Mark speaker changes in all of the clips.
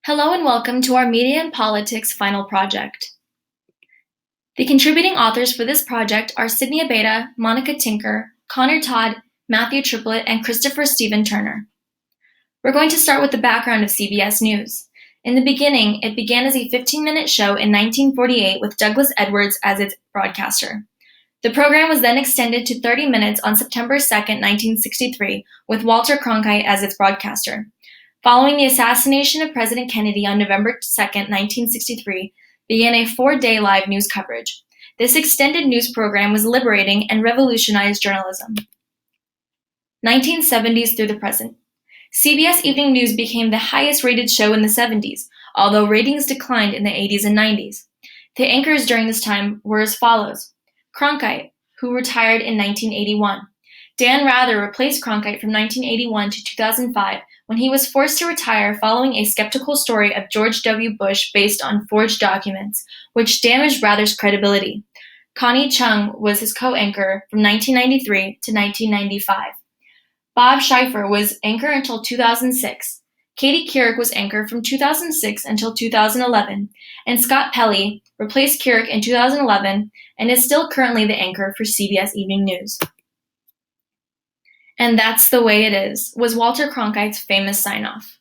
Speaker 1: Hello and welcome to our Media and Politics final project. The contributing authors for this project are Sydney Abeda, Monica Tinker, Connor Todd, Matthew Triplett, and Christopher Stephen Turner. We're going to start with the background of CBS News. In the beginning, it began as a 15-minute show in 1948 with Douglas Edwards as its broadcaster. The program was then extended to 30 minutes on September 2, 1963, with Walter Cronkite as its broadcaster. Following the assassination of President Kennedy on November 2, 1963, began a 4-day live news coverage. This extended news program was liberating and revolutionized journalism. 1970s through the present. CBS Evening News became the highest-rated show in the 70s, although ratings declined in the 80s and 90s. The anchors during this time were as follows. Cronkite, who retired in 1981. Dan Rather replaced Cronkite from 1981 to 2005 when he was forced to retire following a skeptical story of George W. Bush based on forged documents, which damaged Rather's credibility. Connie Chung was his co-anchor from 1993 to 1995. Bob Schieffer was anchor until 2006. Katie Couric was anchor from 2006 until 2011, and Scott Pelley replaced Couric in 2011 and is still currently the anchor for CBS Evening News. "And that's the way it is," was Walter Cronkite's famous sign-off.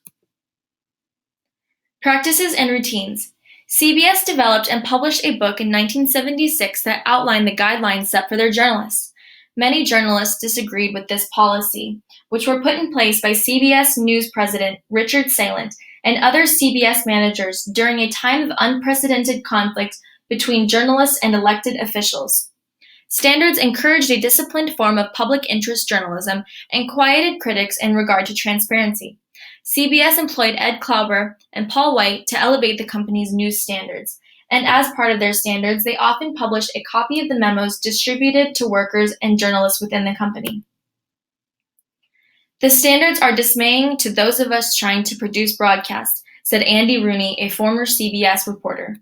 Speaker 1: Practices and routines. CBS developed and published a book in 1976 that outlined the guidelines set for their journalists. Many journalists disagreed with this policy, which were put in place by CBS News President Richard Salant and other CBS managers during a time of unprecedented conflict between journalists and elected officials. Standards encouraged a disciplined form of public interest journalism and quieted critics in regard to transparency. CBS employed Ed Klauber and Paul White to elevate the company's news standards, and as part of their standards, they often published a copy of the memos distributed to workers and journalists within the company. "The standards are dismaying to those of us trying to produce broadcasts," said Andy Rooney, a former CBS reporter.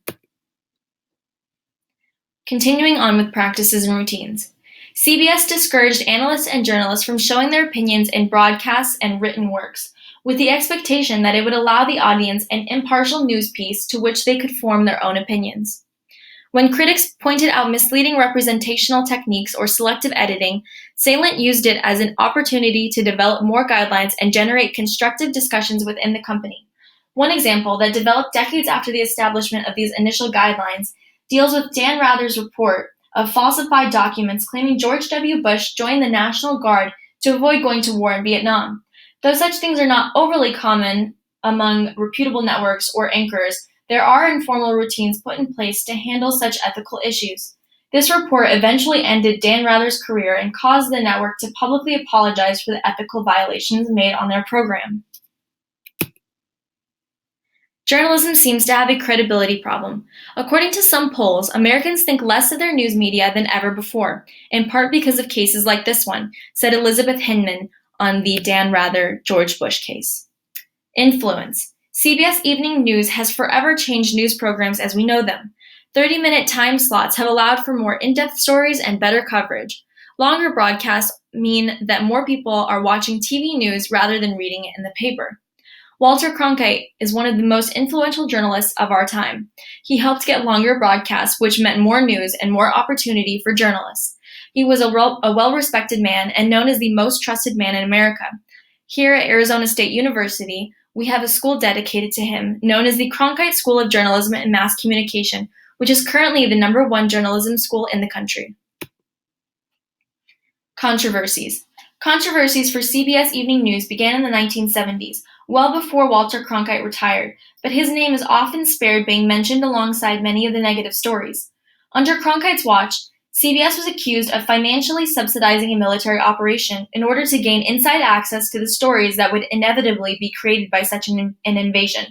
Speaker 1: Continuing on with practices and routines. CBS discouraged analysts and journalists from showing their opinions in broadcasts and written works, with the expectation that it would allow the audience an impartial news piece to which they could form their own opinions. When critics pointed out misleading representational techniques or selective editing, Salant used it as an opportunity to develop more guidelines and generate constructive discussions within the company. One example that developed decades after the establishment of these initial guidelines deals with Dan Rather's report of falsified documents claiming George W. Bush joined the National Guard to avoid going to war in Vietnam. Though such things are not overly common among reputable networks or anchors, there are informal routines put in place to handle such ethical issues. This report eventually ended Dan Rather's career and caused the network to publicly apologize for the ethical violations made on their program. Journalism seems to have a credibility problem. According to some polls, Americans think less of their news media than ever before, in part because of cases like this one, said Elizabeth Hinman on the Dan Rather George Bush case. Influence. CBS Evening News has forever changed news programs as we know them. 30-minute time slots have allowed for more in-depth stories and better coverage. Longer broadcasts mean that more people are watching TV news rather than reading it in the paper. Walter Cronkite is one of the most influential journalists of our time. He helped get longer broadcasts, which meant more news and more opportunity for journalists. He was a well-respected man and known as the most trusted man in America. Here at Arizona State University, we have a school dedicated to him, known as the Cronkite School of Journalism and Mass Communication, which is currently the #1 journalism school in the country. Controversies. Controversies for CBS Evening News began in the 1970s, well before Walter Cronkite retired, but his name is often spared being mentioned alongside many of the negative stories. Under Cronkite's watch, CBS was accused of financially subsidizing a military operation in order to gain inside access to the stories that would inevitably be created by such an invasion.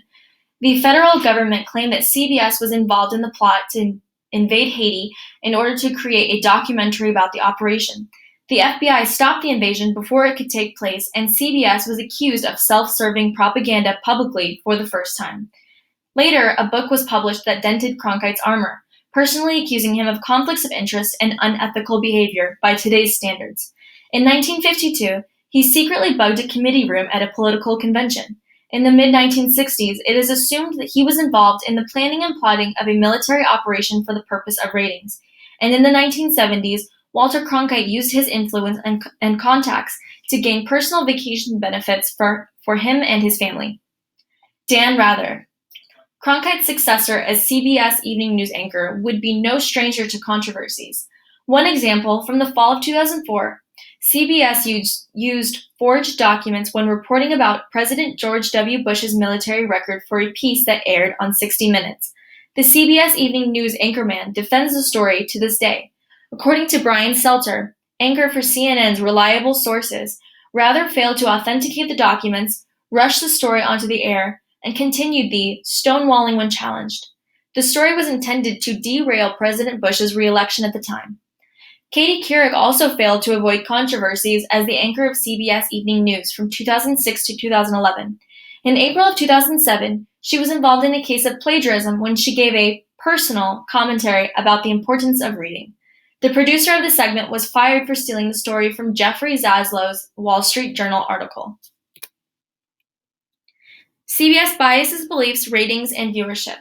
Speaker 1: The federal government claimed that CBS was involved in the plot to invade Haiti in order to create a documentary about the operation. The FBI stopped the invasion before it could take place, and CBS was accused of self-serving propaganda publicly for the first time. Later, a book was published that dented Cronkite's armor, personally accusing him of conflicts of interest and unethical behavior by today's standards. In 1952, he secretly bugged a committee room at a political convention. In the mid-1960s, it is assumed that he was involved in the planning and plotting of a military operation for the purpose of ratings. And in the 1970s, Walter Cronkite used his influence and contacts to gain personal vacation benefits for him and his family. Dan Rather. Cronkite's successor as CBS evening news anchor would be no stranger to controversies. One example, from the fall of 2004, CBS used forged documents when reporting about President George W. Bush's military record for a piece that aired on 60 Minutes. The CBS evening news anchorman defends the story to this day. According to Brian Selter, anchor for CNN's Reliable Sources, Rather failed to authenticate the documents, rushed the story onto the air, and continued the stonewalling when challenged. The story was intended to derail President Bush's re-election at the time. Katie Couric also failed to avoid controversies as the anchor of CBS Evening News from 2006 to 2011. In April of 2007, she was involved in a case of plagiarism when she gave a personal commentary about the importance of reading. The producer of the segment was fired for stealing the story from Jeffrey Zaslow's Wall Street Journal article. CBS Bias's beliefs, ratings, and viewership.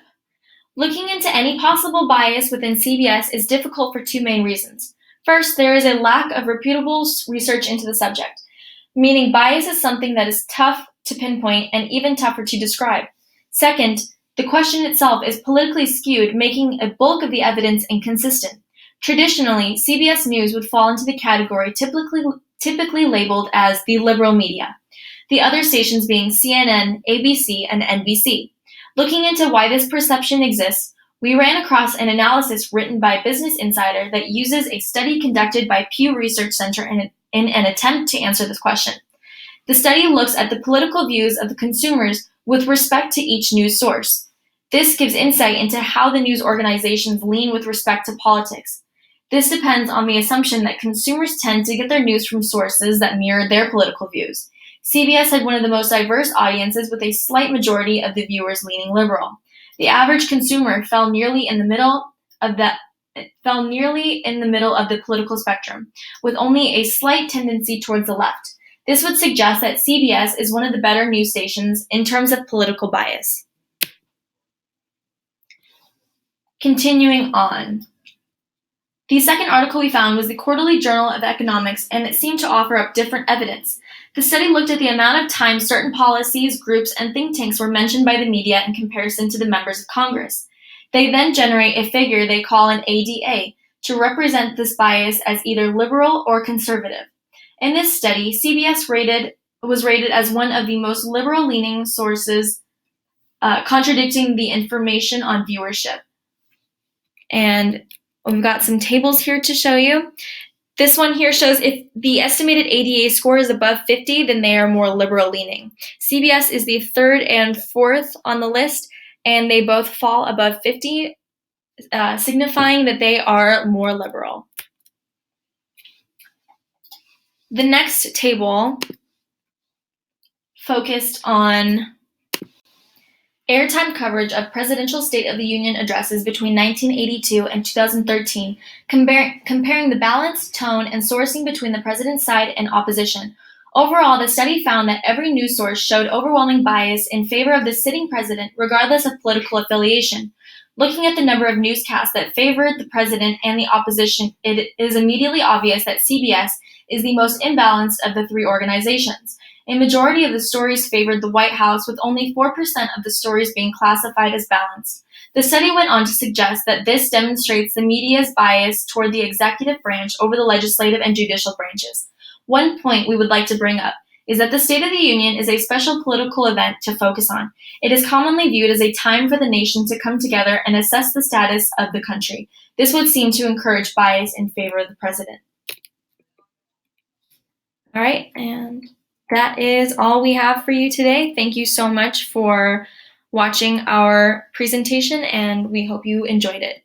Speaker 1: Looking into any possible bias within CBS is difficult for two main reasons. First, there is a lack of reputable research into the subject, meaning bias is something that is tough to pinpoint and even tougher to describe. Second, the question itself is politically skewed, making a bulk of the evidence inconsistent. Traditionally, CBS News would fall into the category typically labeled as the liberal media, the other stations being CNN, ABC, and NBC. Looking into why this perception exists, we ran across an analysis written by Business Insider that uses a study conducted by Pew Research Center in an attempt to answer this question. The study looks at the political views of the consumers with respect to each news source. This gives insight into how the news organizations lean with respect to politics. This depends on the assumption that consumers tend to get their news from sources that mirror their political views. CBS had one of the most diverse audiences with a slight majority of the viewers leaning liberal. The average consumer fell nearly in the middle of the political spectrum, with only a slight tendency towards the left. This would suggest that CBS is one of the better news stations in terms of political bias. Continuing on. The second article we found was the Quarterly Journal of Economics, and it seemed to offer up different evidence. The study looked at the amount of time certain policies, groups, and think tanks were mentioned by the media in comparison to the members of Congress. They then generate a figure they call an ADA to represent this bias as either liberal or conservative. In this study, CBS was rated as one of the most liberal-leaning sources, contradicting the information on viewership. And we've got some tables here to show you. This one here shows if the estimated ADA score is above 50, then they are more liberal-leaning. CBS is the third and fourth on the list, and they both fall above 50, signifying that they are more liberal. The next table focused on airtime coverage of presidential State of the Union addresses between 1982 and 2013, comparing the balance, tone, and sourcing between the president's side and opposition. Overall, the study found that every news source showed overwhelming bias in favor of the sitting president, regardless of political affiliation. Looking at the number of newscasts that favored the president and the opposition, it is immediately obvious that CBS is the most imbalanced of the three organizations. A majority of the stories favored the White House, with only 4% of the stories being classified as balanced. The study went on to suggest that this demonstrates the media's bias toward the executive branch over the legislative and judicial branches. One point we would like to bring up is that the State of the Union is a special political event to focus on. It is commonly viewed as a time for the nation to come together and assess the status of the country. This would seem to encourage bias in favor of the president. All right, and that is all we have for you today. Thank you so much for watching our presentation, and we hope you enjoyed it.